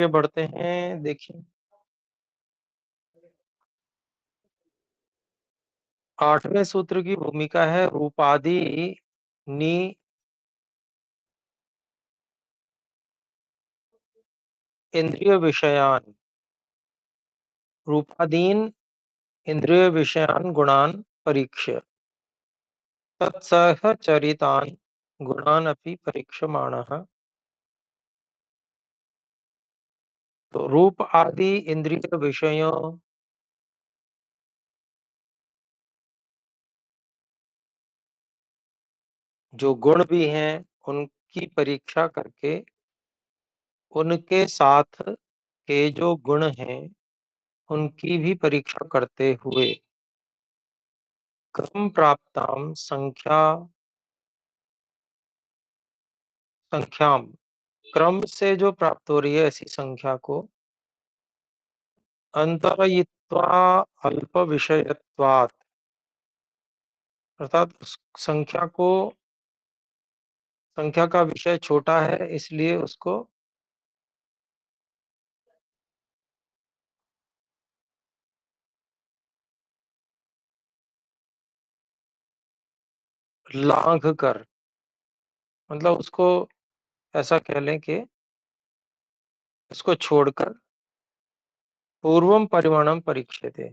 आगे बढ़ते हैं। देखिए, 8वें सूत्र की भूमिका है रूपादि नि इंद्रिय विषयान। रूपादीन इंद्रिय विषयान गुणान परीक्ष्य तत्सहचरितान गुणान अपि परीक्षमाणः। तो रूप आदि इंद्रिय विषयों, जो गुण भी हैं, उनकी परीक्षा करके उनके साथ के जो गुण हैं उनकी भी परीक्षा करते हुए क्रम प्राप्ताम संख्याम, क्रम से जो प्राप्त हो रही है ऐसी संख्या को अंतरयित्वा अल्प विषयत्वात्, अर्थात उस संख्या का विषय छोटा है इसलिए उसको लांघ कर, मतलब उसको ऐसा कह लें कि उसको छोड़कर पूर्वम परिमाणम परीक्षते।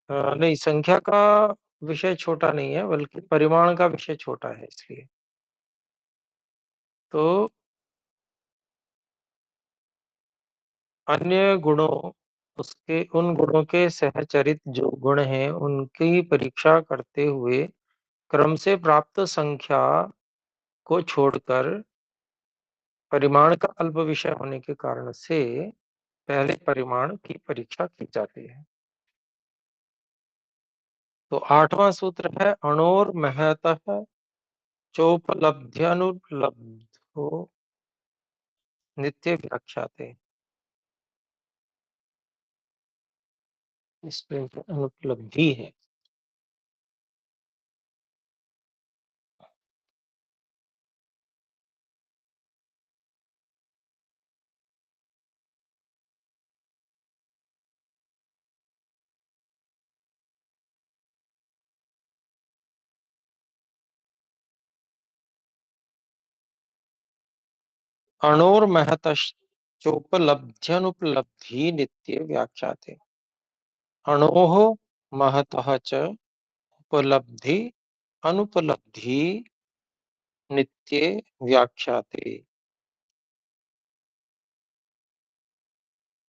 नहीं, संख्या का विषय छोटा नहीं है बल्कि परिमाण का विषय छोटा है, इसलिए तो अन्य गुणों, उसके उन गुणों के सहचरित जो गुण हैं उनकी परीक्षा करते हुए क्रम से प्राप्त संख्या को छोड़कर परिमाण का अल्प विषय होने के कारण से पहले परिमाण की परीक्षा की जाती है। तो 8वां सूत्र है अणोर महतः चोपलब्ध्यनुपलब्धो नित्य व्याख्याते। इसमें अनुपलब्धि है। अणोर महतश्चोपलब्ध्यनुपलब्धि नित्य व्याख्याते। अणोः महतः च उपलब्धि अनुपलब्धि नित्य व्याख्याते।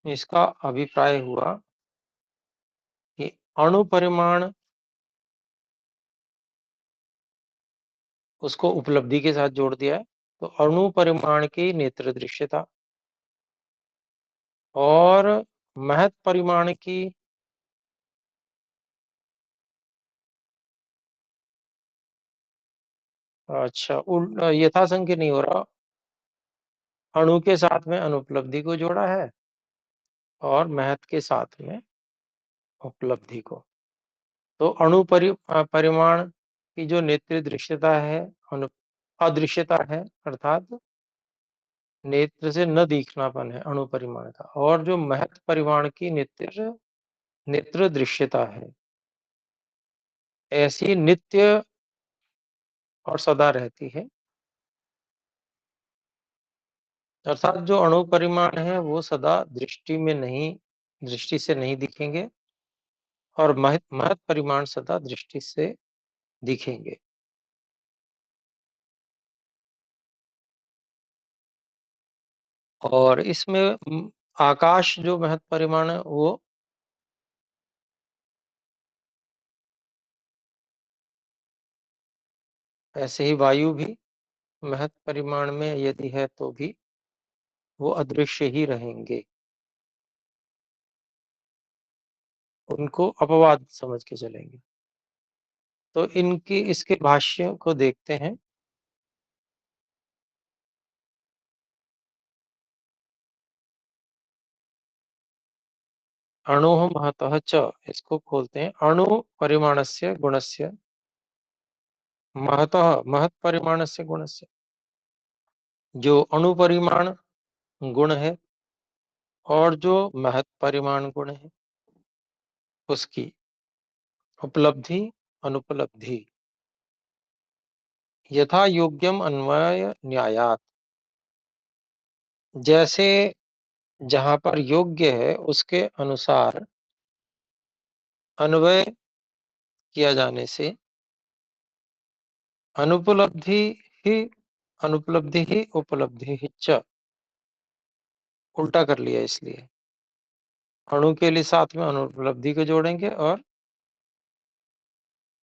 इसका अभिप्राय हुआ कि अणु परिमाण, उसको उपलब्धि के साथ जोड़ दिया है, तो अणु परिमाण की नेत्र दृश्यता और महत परिमाण की अच्छा यथासंख्य नहीं हो रहा, अणु के साथ में अनुपलब्धि को जोड़ा है और महत के साथ में उपलब्धि को। तो परिमाण की जो नेत्र दृश्यता है, अदृश्यता है, अर्थात नेत्र से न दिखनापन है अणु परिमाण का, और जो महत परिमाण की नेत्र नेत्र दृश्यता है, ऐसी नित्य और सदा रहती है। अर्थात जो अणु परिमाण है वो सदा दृष्टि से नहीं दिखेंगे और महत महत परिमाण सदा दृष्टि से दिखेंगे। और इसमें आकाश जो महत परिमाण है वो ऐसे ही वायु भी महत परिमाण में यदि है तो भी वो अदृश्य ही रहेंगे, उनको अपवाद समझ के चलेंगे। तो इनकी इसके भाष्य को देखते हैं। अणु महतः च, इसको खोलते हैं। अणु परिमाणस्य गुणस्य महतः, महत परिमाणस्य गुणस्य, जो अणुपरिमाण गुण है और जो महत् परिमाण गुण है उसकी उपलब्धि अनुपलब्धि यथा योग्यम अन्वय न्यायात, जैसे जहां पर योग्य है उसके अनुसार अन्वय किया जाने से अनुपलब्धि ही अनुपलब्धि ही उपलब्धि ही च, उल्टा कर लिया इसलिए अणु के लिए साथ में अनुपलब्धि को जोड़ेंगे और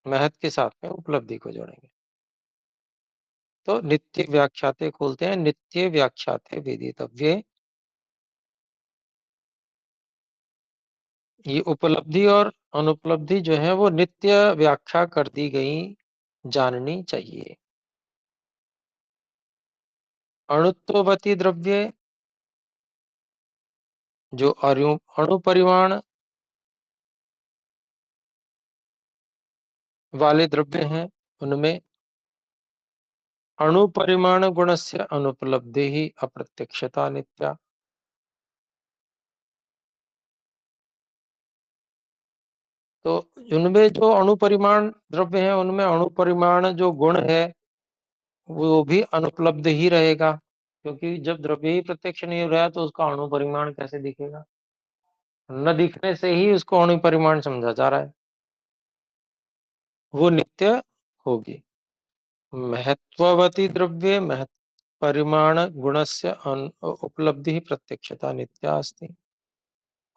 महत के साथ में उपलब्धि को जोड़ेंगे। तो नित्य व्याख्याते खोलते हैं, नित्य व्याख्याते वेदितव्य। ये उपलब्धि और अनुपलब्धि जो है वो नित्य व्याख्या कर दी गई, जाननी चाहिए। अणुत्ववती द्रव्य, जो अणुपरिमाण वाले द्रव्य हैं उनमें अणुपरिमाण गुणस्य अनुपलब्धि ही अप्रत्यक्षता नित्या। तो उनमें जो अणुपरिमाण द्रव्य है उनमें अणुपरिमाण जो गुण है वो भी अनुपलब्ध ही रहेगा, क्योंकि जब द्रव्य ही प्रत्यक्ष नहीं हो रहा है तो उसका अणुपरिमाण कैसे दिखेगा? न दिखने से ही उसको अणुपरिमाण समझा जा रहा है, वो नित्य होगी। महत्ववती द्रव्ये महत् परिमाण गुणस्य उपलब्धि प्रत्यक्षता नित्या अस्ति।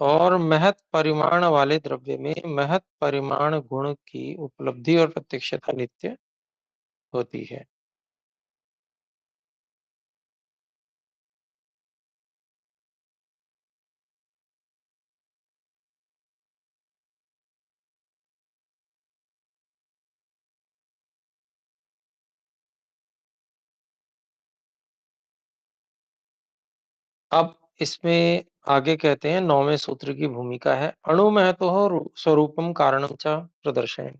और महत् परिमाण वाले द्रव्य में महत् परिमाण गुण की उपलब्धि और प्रत्यक्षता नित्य होती है। अब इसमें आगे कहते हैं, 9वें सूत्र की भूमिका है अणु महतो स्वरूपम कारणम च प्रदर्शयन्।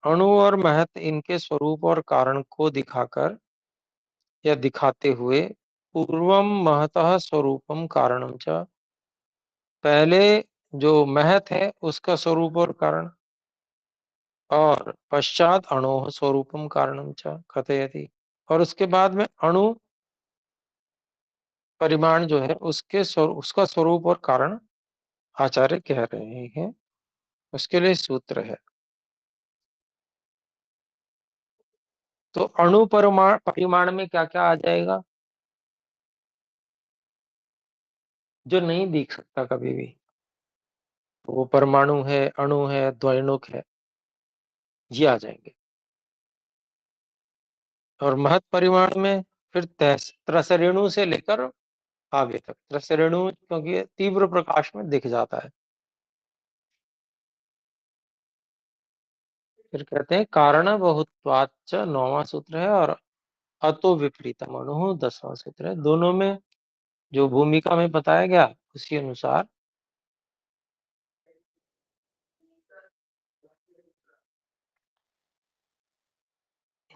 अणु और महत इनके स्वरूप और कारण को दिखाकर या दिखाते हुए पूर्वम महतः स्वरूपम कारणम च, पहले जो महत है उसका स्वरूप और कारण, और पश्चात अणु स्वरूपम कारणम च कथयति, और उसके बाद में अणु परिमाण जो है उसका स्वरूप और कारण आचार्य कह रहे हैं। उसके लिए सूत्र है। तो अणु परिमाण में क्या क्या आ जाएगा? जो नहीं दिख सकता कभी भी, वो परमाणु है, अणु है, द्वैणुक है, ये आ जाएंगे। और महत परिमाण में फिर त्रसरेणु से लेकर आगे तक, त्रसरेणु क्योंकि तीव्र प्रकाश में दिख जाता है। फिर कहते हैं कारण बहुत्वाच्च 9वां सूत्र है, और अतो विपरीतम अणु 10वां सूत्र है। दोनों में जो भूमिका में बताया गया उसी अनुसार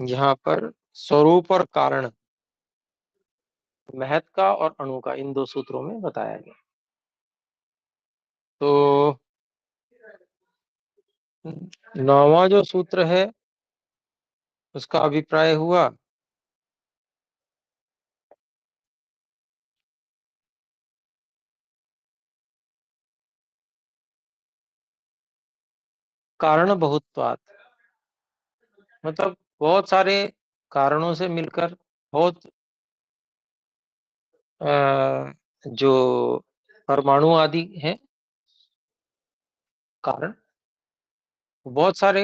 यहाँ पर स्वरूप और कारण महत का और अणु का इन दो सूत्रों में बताया गया। तो 9वां जो सूत्र है उसका अभिप्राय हुआ कारण बहुत्वात्, मतलब बहुत सारे कारणों से मिलकर बहुत जो परमाणु आदि हैं कारण, बहुत सारे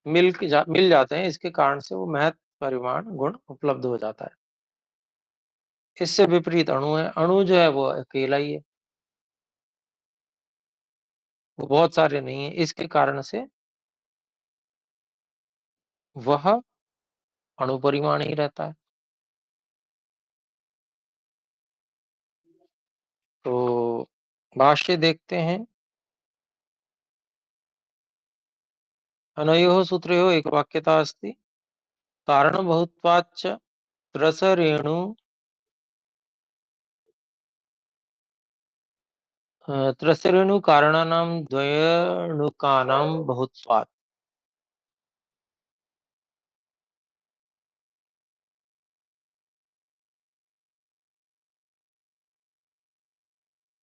मिल जाते हैं, इसके कारण से वो महत परिमाण गुण उपलब्ध हो जाता है। इससे विपरीत अणु है, अणु जो है वो अकेला ही है, वो बहुत सारे नहीं है, इसके कारण से वह अणु परिमाण ही रहता है। तो भाष्य देखते हैं। अनयोः सूत्रयोः एक वाक्यता अस्ति, कारण बहुत्वाच्च त्रसरेणु त्रसरेणु कारणानां द्वयणुकानां बहुत्वात्।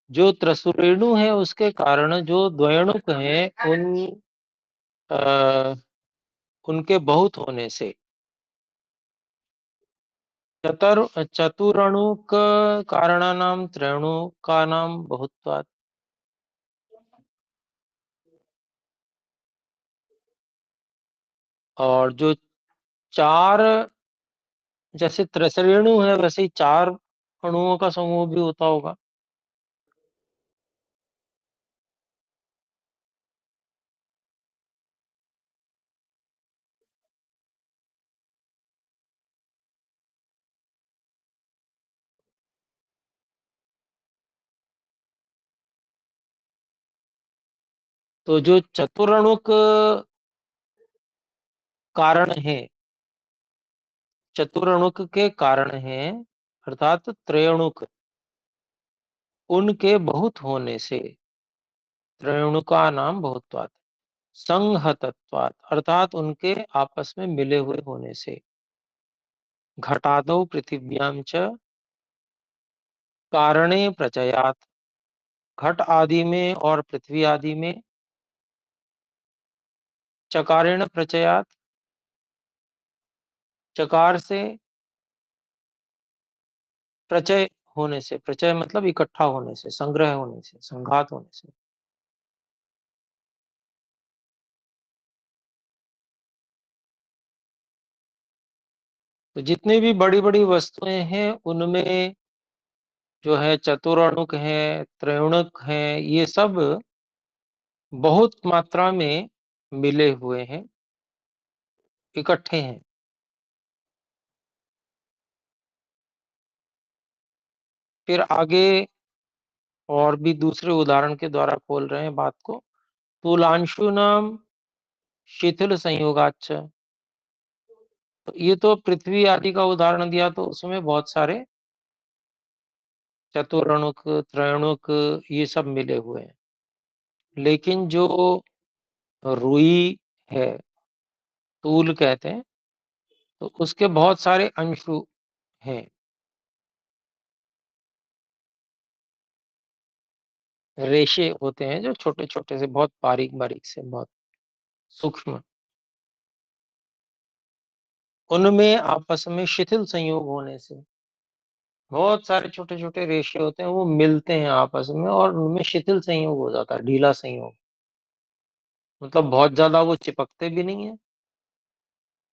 जो त्रसरेणु है उसके कारण जो द्वयणुक हैं अ, उनके बहुत होने से चतुरणुक कारणानां त्रणुकानां बहुत्वात्। और जो चार, जैसे त्रिसरेणु है वैसे ही चार अणुओं का समूह भी होता होगा। तो जो चतुरणुक कारण है, चतुरणुक के कारण है, अर्थात त्रयणुक, उनके बहुत होने से त्रयणुका नाम बहुत्वात्, संहतत्वात्, अर्थात उनके आपस में मिले हुए होने से, घटादौ पृथिव्यां च कारणे प्रचयात्, घट आदि में और पृथ्वी आदि में, चकारेण प्रचयात्, चकार से, प्रचय होने से, प्रचय मतलब इकट्ठा होने से, संग्रह होने से, संघात होने से। तो जितनी भी बड़ी बड़ी वस्तुएं हैं उनमें जो है चतुरणुक है, त्रैणुक है, ये सब बहुत मात्रा में मिले हुए हैं, इकट्ठे हैं। फिर आगे और भी दूसरे उदाहरण के द्वारा खोल रहे हैं बात को। तुलांशु नाम शिथिल संयोगाच्च। तो ये तो पृथ्वी आदि का उदाहरण दिया, तो उसमें बहुत सारे चतुरणुक, त्रैणुक, ये सब मिले हुए हैं। लेकिन जो रुई है, तूल कहते हैं, तो उसके बहुत सारे अंशु हैं, रेशे होते हैं जो छोटे छोटे से, बहुत बारीक बारीक से, बहुत सूक्ष्म, उनमें आपस में शिथिल संयोग होने से बहुत सारे छोटे छोटे रेशे होते हैं, वो मिलते हैं आपस में और उनमें शिथिल संयोग हो जाता है, ढीला संयोग। मतलब बहुत ज्यादा वो चिपकते भी नहीं है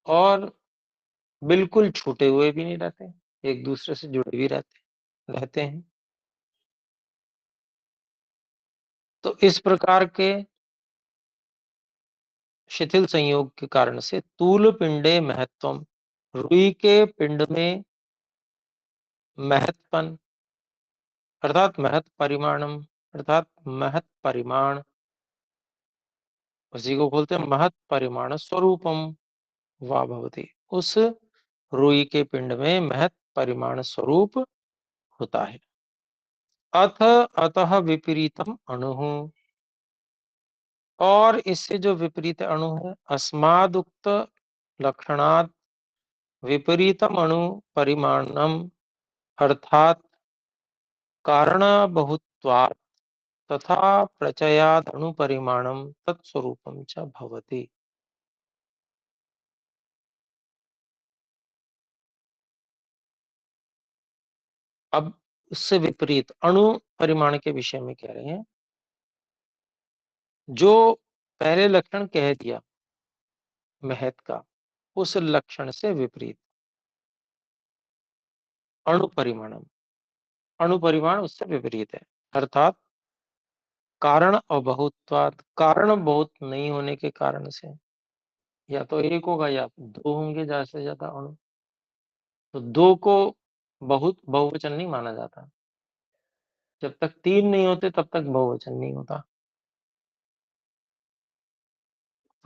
और बिल्कुल छूटे हुए भी नहीं रहते, एक दूसरे से जुड़े भी रहते हैं। तो इस प्रकार के शिथिल संयोग के कारण से तूल पिंडे महत्वम, रुई के पिंड में महत्पन, अर्थात महत परिमाणम, अर्थात महत परिमाण, उसी को बोलते हैं महत परिमाण स्वरूपम वा भवति। उस रुई के पिंड में महत परिमाण स्वरूप होता है। अथ अतः विपरीतम अणु, और इससे जो विपरीत अणु है, अस्मादुक्त लक्षणात् विपरीतम अणु परिमाणम, अर्थात कारण बहुत्वात् तथा प्रचयाद अणु परिमाणम तत्स्वरूपम च भवति। अब उससे विपरीत अणु परिमाण के विषय में कह रहे हैं, जो पहले लक्षण कह दिया महत का, उस लक्षण से विपरीत अणु परिमाणम, अणु परिमाण उससे विपरीत है, अर्थात कारण अबहुत्वात्, कारण बहुत नहीं होने के कारण से, या तो एक होगा या दो होंगे ज्यादा से ज्यादा अणु। तो दो को बहुत बहुवचन नहीं माना जाता, जब तक तीन नहीं होते तब तक बहुवचन नहीं होता।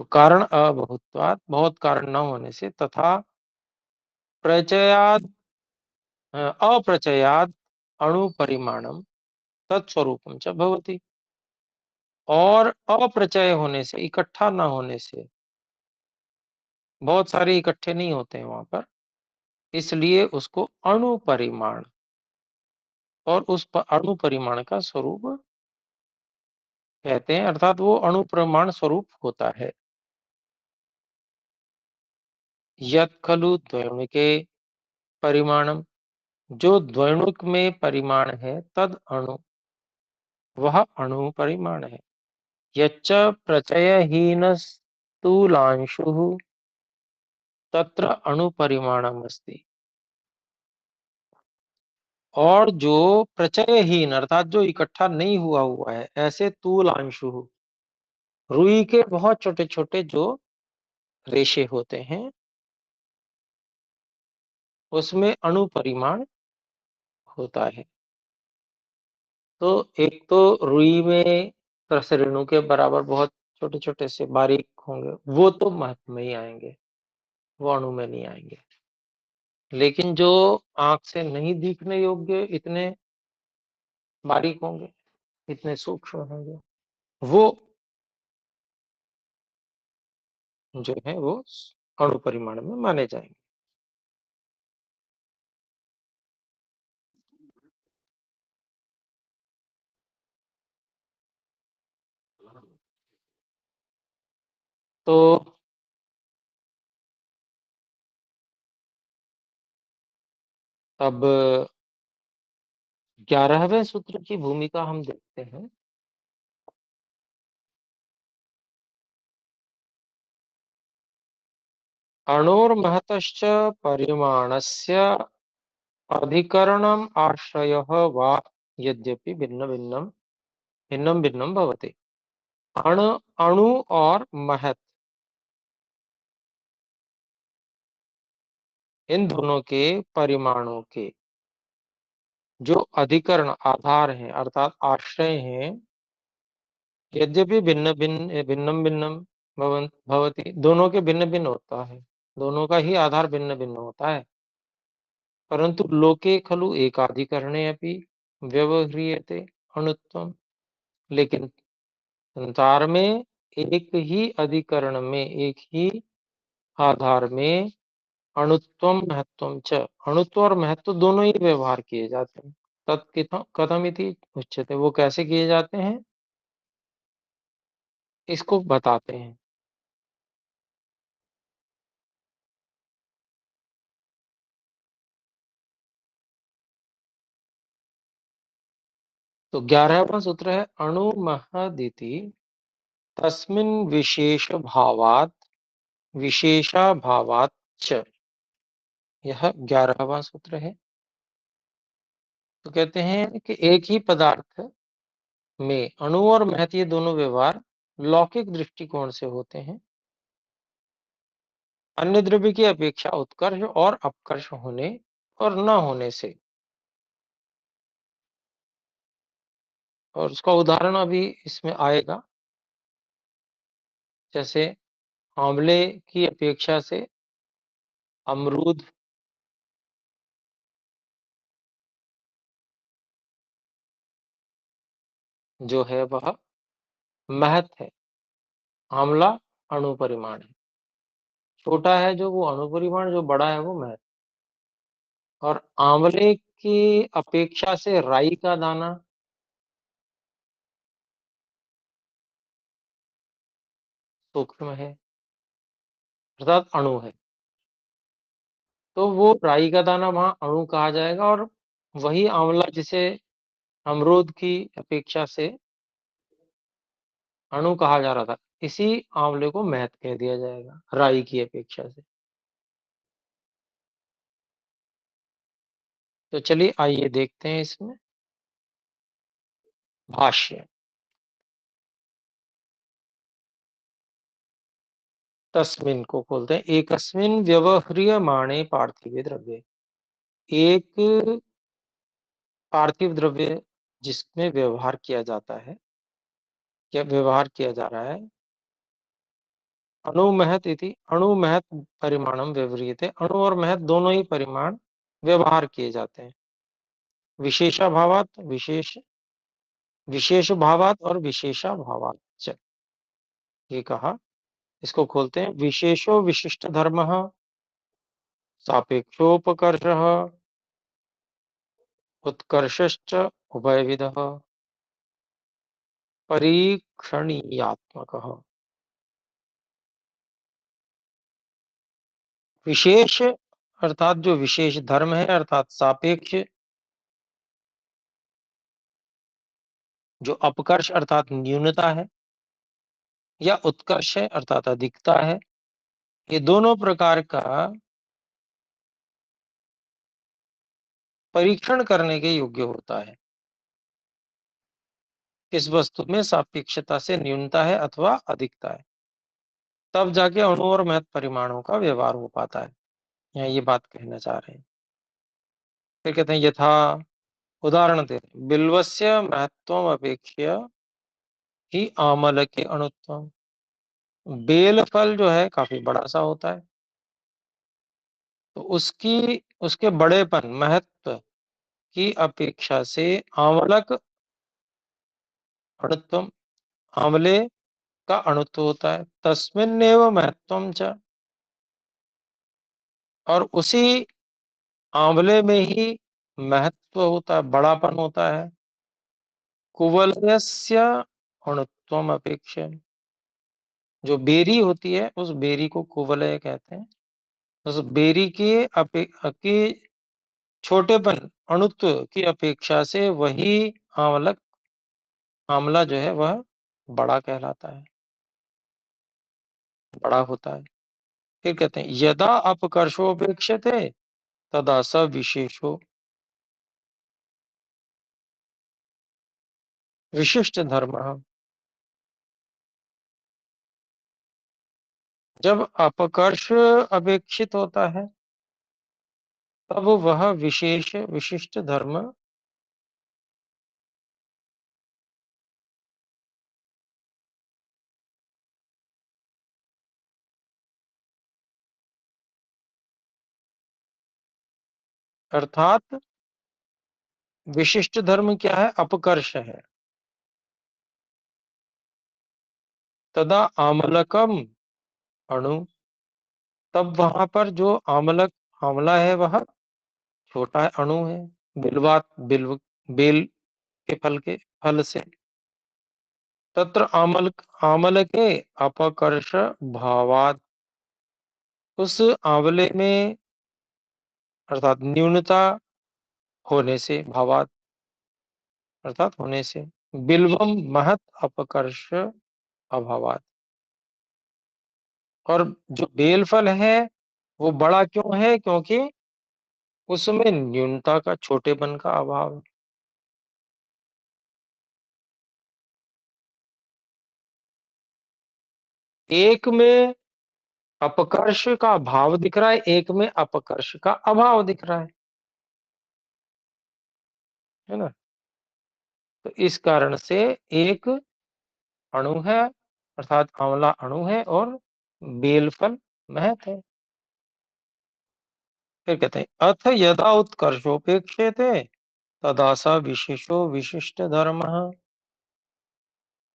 तो कारण अबहुत्वात्, बहुत कारण न होने से, तथा प्रचयाद अप्रचयाद अणु परिमाणम तत्स्वरूपम च भवति। और अप्रचय होने से, इकट्ठा ना होने से, बहुत सारे इकट्ठे नहीं होते हैं वहां पर, इसलिए उसको अणु परिमाण और उस अणु परिमाण का स्वरूप कहते हैं, अर्थात वो अणु परिमाण स्वरूप होता है। यत् खलु द्वैणुके परिमाणम, जो द्वैणुक में परिमाण है, तद अणु, वह अणु परिमाण है। यच्च प्रचयहीन स्थूलांशुः तत्र अणु परिमाणम अस्ति। और जो प्रचयहीन अर्थात जो इकट्ठा नहीं हुआ हुआ है, ऐसे तूलांशु, रुई के बहुत छोटे छोटे जो रेशे होते हैं, उसमें अणु परिमाण होता है। तो एक तो रुई में रस रेणु के बराबर बहुत छोटे छोटे से बारीक होंगे, वो तो महत्व में ही आएंगे, वो अणु में नहीं आएंगे। लेकिन जो आंख से नहीं दिखने योग्य इतने बारीक होंगे, इतने सूक्ष्म होंगे, वो जो है वो अणु परिमाण में माने जाएंगे। तो अब 11वें सूत्र की भूमिका हम देखते हैं। अणोर्महतश्च परिमाणस्य अधिकरणम आश्रयः वा यद्यपि भिन्न भिन्नम भिन्नम भवति। अण अणु और महत, इन दोनों के परिमाणों के जो अधिकरण आधार हैं, अर्थात आश्रय हैं, यद्यपि भिन्न भिन्न भिन्नम भिन्नम भवति, दोनों के भिन्न भिन्न होता है, दोनों का ही आधार भिन्न भिन्न होता है। परंतु लोके खलु एकाधिकरणे अपि व्यवह्रियते अणुत्वम, लेकिन संसार में एक ही अधिकरण में, एक ही आधार में अणुत्वम महत्वम च, अणुत्व और महत्व दोनों ही व्यवहार किए जाते हैं। तत्कथम कथमिति उच्यते, वो कैसे किए जाते हैं, इसको बताते हैं। तो 11वां सूत्र है, अणु महदिति तस्मिन् विशेष भावात विशेषा भावात च, यह 11वां सूत्र है। तो कहते हैं कि एक ही पदार्थ में अणु और महत ये दोनों व्यवहार लौकिक दृष्टिकोण से होते हैं, अन्य द्रव्य की अपेक्षा उत्कर्ष और अपकर्ष होने और न होने से। और उसका उदाहरण अभी इसमें आएगा, जैसे आंवले की अपेक्षा से अमरूद जो है वह महत है, आंवला अणु परिमाण है। छोटा है जो वो अणु परिमाण, जो बड़ा है वो महत। और आंवले की अपेक्षा से राई का दाना सूक्ष्म है, अर्थात अणु है। तो वो राई का दाना वहां अणु कहा जाएगा, और वही आंवला जिसे अमरूद की अपेक्षा से अणु कहा जा रहा था, इसी आंवले को महत कह दिया जाएगा राई की अपेक्षा से। तो चलिए आइए देखते हैं इसमें भाष्य। तस्मिन को खोलते हैं, एकस्मिन व्यवह्रियमाणे पार्थिव द्रव्य, एक पार्थिव द्रव्य जिसमें व्यवहार किया जाता है, या व्यवहार किया जा रहा है, अणु महत इति अणु महत परिमाणम व्यवह्रियते, अणु और महत दोनों ही परिमाण व्यवहार किए जाते हैं। विशेषाभावात विशेष भावात और विशेषाभावात च, ये कहा। इसको खोलते हैं। विशेषो विशिष्ट धर्म सापेक्षोपकर्ष उत्कर्षश्च उभयविध परीक्षणीयात्मक। विशेष अर्थात जो विशेष धर्म है, अर्थात सापेक्ष जो अपकर्ष अर्थात न्यूनता है, या उत्कर्ष है अर्थात अधिकता है, ये दोनों प्रकार का परीक्षण करने के योग्य होता है। इस वस्तु में सापेक्षता से न्यूनता है अथवा अधिकता है, तब जाके अणु और महत्व परिमाणों का व्यवहार हो पाता है। यहाँ ये बात कहना चाह रहे हैं। फिर कहते हैं यथा, उदाहरण दे रहे हैं, बिल्वस्य महत्वम अपेक्षया ही आमल के अणुत्वम। बेल फल जो है काफी बड़ा सा होता है, तो उसके बड़ेपन महत्व की अपेक्षा से आमलक अणुत्वम, आंवले का अणुत्व होता है। तस्मिन्नेव महत्वम च, और उसी आंवले में ही महत्व होता है, बड़ापन होता है। कुवलयस्य अणुत्वम अपेक्षा, जो बेरी होती है उस बेरी को कुवलय कहते हैं। उस बेरी के छोटेपन अणुत्व की अपेक्षा से वही आंवलक आंवला जो है वह बड़ा कहलाता है, बड़ा होता है। फिर कहते हैं यदा अपकर्षोपेक्षते तदा स विशेषो विशिष्ट धर्म। जब अपकर्ष अपेक्षित होता है तब वह विशेष विशिष्ट धर्म अर्थात विशिष्ट धर्म क्या है? अपकर्ष है। तदा आमलकम अणु, तब वहां पर जो आमलक आंवला है वह छोटा है, अणु है। बिल्वात बेल के फल से। तत्र आमल के अपकर्ष भावात, उस आंवले में अर्थात न्यूनता होने से, भावात अर्थात होने से, बिल्वम महत अपकर्ष अभावात, और जो बेल फल है वो बड़ा क्यों है? क्योंकि उसमें न्यूनता का, छोटेपन का अभाव है। एक में अपकर्ष का भाव दिख रहा है, एक में अपकर्ष का अभाव दिख रहा है ना। तो इस कारण से एक अणु है अर्थात आंवला अणु है, और बेलफल महत है। फिर कहते हैं अथ यदा उत्कर्षोपेक्षेते तदा स विशेषो विशिष्ट धर्म।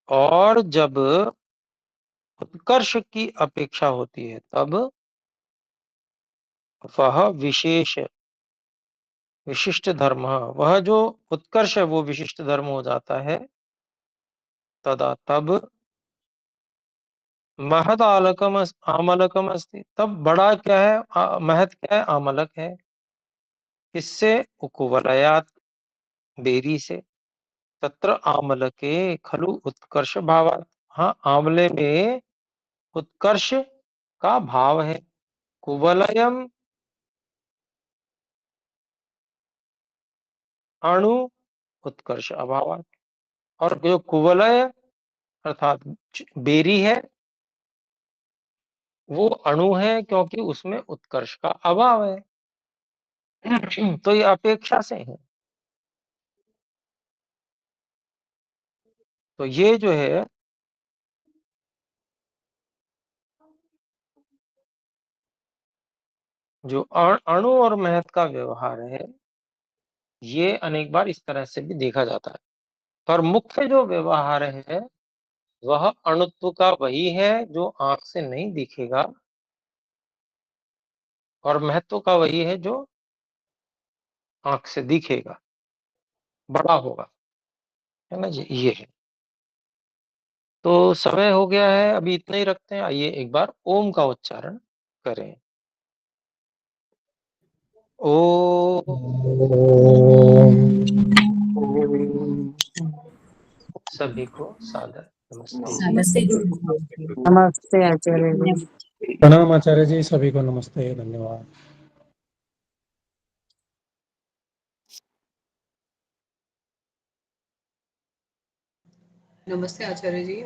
और जब उत्कर्ष की अपेक्षा होती है तब वह विशेष विशिष्ट धर्म, वह जो उत्कर्ष है वो विशिष्ट धर्म हो जाता है। तदा तब महद आमलकम अस्ति, तब बड़ा क्या है? महत क्या है? आमलक है। किससे? कुवलयात, बेरी से। तत्र आमलके खलु उत्कर्ष भावात, हाँ आंवले में उत्कर्ष का भाव है। कुवलयम अणु उत्कर्ष अभावात, और जो कुवलय अर्थात बेरी है वो अणु है क्योंकि उसमें उत्कर्ष का अभाव है। तो ये अपेक्षा से है। तो ये जो है जो अणु और महत का व्यवहार है, ये अनेक बार इस तरह से भी देखा जाता है। पर मुख्य जो व्यवहार है, वह अणुत्व का वही है जो आंख से नहीं दिखेगा, और महत्व का वही है जो आंख से दिखेगा, बड़ा होगा, है ना जी, ये है। तो समय हो गया है, अभी इतना ही रखते हैं। आइए एक बार ओम का उच्चारण करें। ओ सभी को सादर नमस्ते जी। नमस्ते नमस्ते आचार्य जी। प्रणाम आचार्य जी, सभी को नमस्ते, धन्यवाद। नमस्ते आचार्य जी।